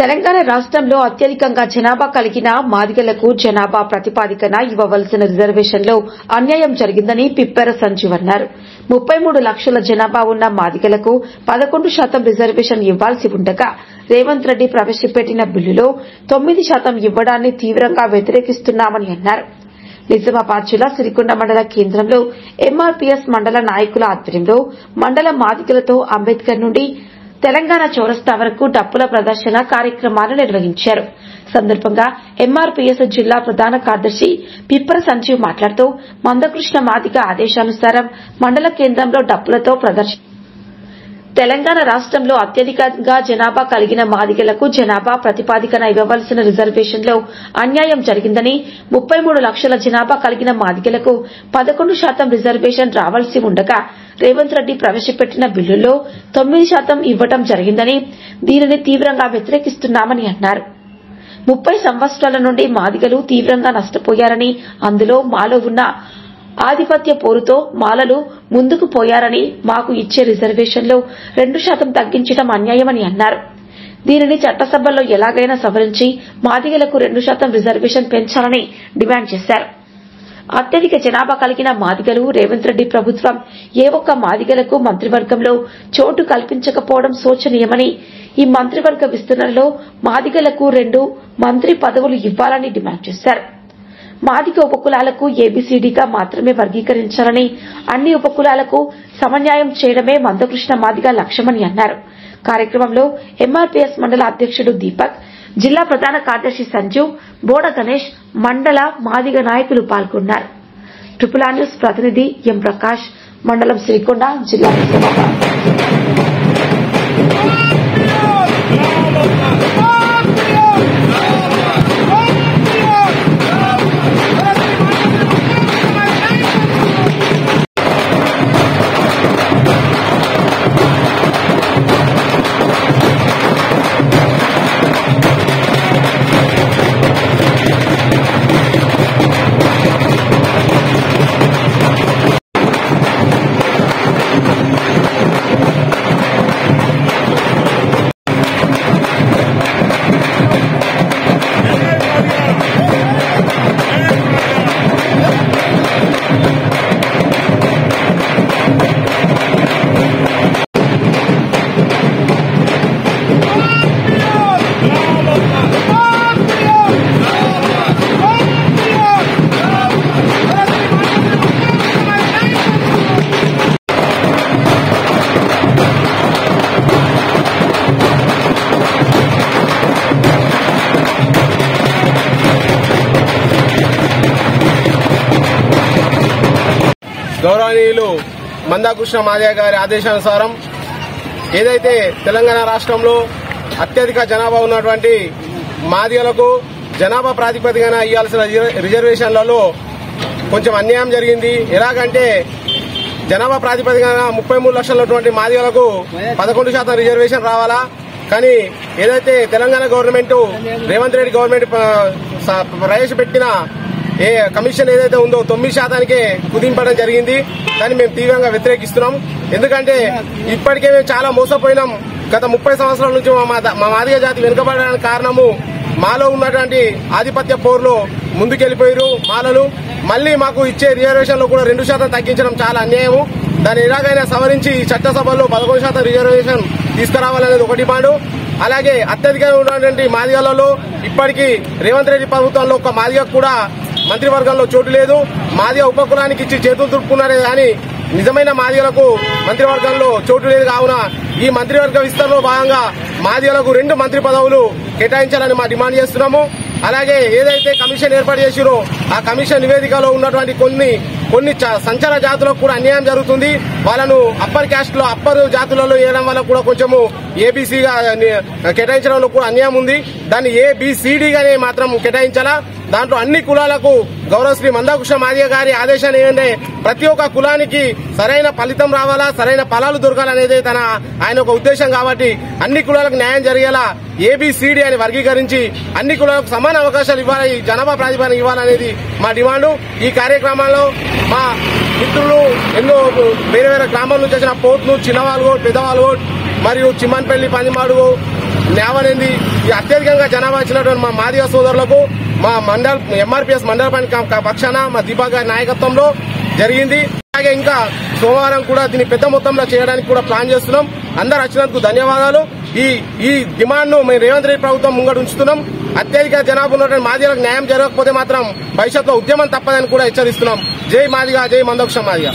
తెలంగాణ రాష్ట్రంలో అత్యధికంగా జనాభా కలిగిన మాదిగలకు జనాభా ప్రతిపాదికన ఇవ్వవలసిన రిజర్వేషన్లో అన్యాయం జరిగిందని పిప్పెర సంజీవ్ అన్నారు. 33 లక్షల జనాభా ఉన్న మాదిగలకు 11% రిజర్వేషన్ ఇవ్వాల్సి ఉండగా రేవంత్ రెడ్డి ప్రవేశపెట్టిన బిల్లులో 9% ఇవ్వడాన్ని తీవ్రంగా వ్యతిరేకిస్తున్నామని అన్నారు. నిజామాబాద్ జిల్లా సిరికొండ మండల కేంద్రంలో ఎంఆర్పీఎస్ మండల నాయకుల ఆధ్వర్యంలో మండల మాదిగలతో అంబేద్కర్ నుండి తెలంగాణ చౌరస్తా వరకు డప్పుల ప్రదర్శన కార్యక్రమాలు నిర్వహించారు. సందర్భంగా ఎంఆర్పీఎస్ జిల్లా ప్రధాన కార్యదర్శి పిప్పర సంజీవ్ మాట్లాడుతూ మందకృష్ణ మాదిగ ఆదేశానుసారం మండల కేంద్రంలో డప్పులతో ప్రదర్శన తెలంగాణ రాష్ట్రంలో అత్యధికంగా జనాభా కలిగిన మాదిగలకు జనాభా ప్రతిపాదికన ఇవ్వవలసిన రిజర్వేషన్లో అన్యాయం జరిగిందని 33 లక్షల జనాభా కలిగిన మాదిగలకు 11% రిజర్వేషన్ రావాల్సి ఉండగా రేవంత్ రెడ్డి ప్రవేశపెట్టిన బిల్లుల్లో 9% ఇవ్వడం జరిగిందని దీనిని తీవ్రంగా వ్యతిరేకిస్తున్నామని అన్నారు. 30 సంవత్సరాల నుండి మాదిగలు తీవ్రంగా నష్టపోయారని అందులో మాలో ఉన్న ఆధిపత్య పోరుతో మాలలు ముందుకు పోయారని మాకు ఇచ్చే రిజర్వేషన్లో 2% తగ్గించడం అన్యాయమని అన్నారు. దీనిని చట్టసభల్లో ఎలాగైనా సవరించి మాదిగలకు 2% రిజర్వేషన్ పెంచాలని డిమాండ్ చేశారు. అత్యధిక జనాభా కలిగిన మాదిగలు రేవంత్ రెడ్డి ప్రభుత్వం ఏ ఒక్క మాదిగలకు మంత్రివర్గంలో చోటు కల్పించకపోవడం శోచనీయమని ఈ మంత్రివర్గ విస్తరణలో మాదిగలకు 2 మంత్రి పదవులు ఇవ్వాలని డిమాండ్ చేశారు. మాదిగ ఉపకులాలకు ఏబీసీడీగా మాత్రమే వర్గీకరించాలని అన్ని ఉపకులాలకు సమన్యాయం చేయడమే మందకృష్ణ మాదిగ లక్ష్యమని అన్నారు. కార్యక్రమంలో ఎంఆర్పీఎస్ మండల అధ్యక్షుడు దీపక్, జిల్లా ప్రధాన కార్యదర్శి సంజీవ్, బోడ గణేష్, మండల మాదిగ నాయకులు పాల్గొన్నారు. ట్రిపుల్ ఆర్ న్యూస్ ప్రతినిధి ఎం ప్రకాష్, మండలం సిరికొండ, జిల్లా నిజామాబాద్. గౌరవనీయులు మందకృష్ణ మాదిగ గారి ఆదేశానుసారం ఏదైతే తెలంగాణ రాష్ట్రంలో అత్యధిక జనాభా ఉన్నటువంటి మాదిగలకు జనాభా ప్రాతిపదికన ఇవ్వాల్సిన రిజర్వేషన్లలో కొంచెం అన్యాయం జరిగింది. ఎలాగంటే జనాభా ప్రాతిపదికన 33 లక్షలటువంటి మాదిగలకు 11% రిజర్వేషన్ రావాలా, కానీ ఏదైతే తెలంగాణ గవర్నమెంట్ రేవంత్ రెడ్డి గవర్నమెంట్ ప్రవేశపెట్టిన కమిషన్ ఏదైతే ఉందో 9%కే కుదింపడం జరిగింది. దాన్ని మేము తీవ్రంగా వ్యతిరేకిస్తున్నాం. ఎందుకంటే ఇప్పటికే మేము చాలా మోసపోయినాం. గత 30 సంవత్సరాల నుంచి మా మాదిగ జాతి వెనుకబడడానికి కారణము మాలో ఉన్నటువంటి ఆధిపత్య పోరులో ముందుకెళ్లిపోయారు మాలలు. మళ్లీ మాకు ఇచ్చే రిజర్వేషన్ లో కూడా 2% తగ్గించడం చాలా అన్యాయము. దాన్ని ఎలాగైనా సవరించి చట్టసభలో 11% రిజర్వేషన్ తీసుకురావాలనేది ఒక డిమాండ్. అలాగే అత్యధికంగా ఉన్నటువంటి మాదిగలలో ఇప్పటికీ రేవంత్ రెడ్డి ప్రభుత్వంలో ఒక మాదిగ కూడా మంత్రివర్గంలో చోటు లేదు. మాదిగ ఉపకులానికి ఇచ్చి చేతులు దులుపుకున్నారే కానీ నిజమైన మాదిగలకు మంత్రివర్గంలో చోటు లేదు. కావున ఈ మంత్రివర్గ విస్తరణలో భాగంగా మాదిగలకు 2 మంత్రి పదవులు కేటాయించాలని మా డిమాండ్ చేస్తున్నాము. అలాగే ఏదైతే కమిషన్ ఏర్పాటు చేసిరో ఆ కమిషన్ నివేదికలో ఉన్నటువంటి కొన్ని సంచార జాతులకు కూడా అన్యాయం జరుగుతుంది. వాళ్ళను అప్పర్ క్యాస్ట్ లో అప్పర్ జాతులలో వేయడం వల్ల కూడా కొంచెము ఏబీసీగా కేటాయించడంలో కూడా అన్యాయం ఉంది. దాన్ని ఏబిసిడిగానే మాత్రం కేటాయించాలా. దాంట్లో అన్ని కులాలకు గౌరవ శ్రీ మందకృష్ణ మాదిగ గారి ఆదేశాలు ఏంటంటే ప్రతి ఒక్క కులానికి సరైన ఫలితం రావాలా, సరైన ఫలాలు దొరకాలనేది ఆయన ఒక ఉద్దేశం. కాబట్టి అన్ని కులాలకు న్యాయం జరిగేలా ఏబిసిడి అని వర్గీకరించి అన్ని కులాలకు సమాన అవకాశాలు ఇవ్వాలి, జనాభా ప్రాతిపదికన ఇవ్వాలనేది మా డిమాండ్. ఈ కార్యక్రమంలో మా మిత్రులు ఎన్నో వేరే వేరే గ్రామాల నుంచి వచ్చిన పోత్ను, చిన్నవాల్గోడ్, పెద్దవాల్గోడ్ మరియు చిమ్మన్పల్లి, పందిమాడుగు, న్యాయం ఈ అత్యధికంగా జనాభా ఇచ్చినటువంటి మా మాదిగ సోదరులకు మా మండల ఎంఆర్పీఎస్ మండల పక్షాన మా దీపా గారి నాయకత్వంలో జరిగింది. అలాగే ఇంకా సోమవారం కూడా దీన్ని పెద్ద మొత్తంలో చేయడానికి కూడా ప్లాన్ చేస్తున్నాం. అందరు వచ్చినందుకు ధన్యవాదాలు. ఈ డిమాండ్ ను మేము రేవంత్ రెడ్డి ప్రభుత్వం ముంగడు ఉంచుతున్నాం. అత్యధిక జనాభా ఉన్నటువంటి మాదిగలకు న్యాయం జరగకపోతే మాత్రం భవిష్యత్తులో ఉద్యమం తప్పదని కూడా హెచ్చరిస్తున్నాం. జై మాదిగ, జై మందకృష్ణ మాదిగ.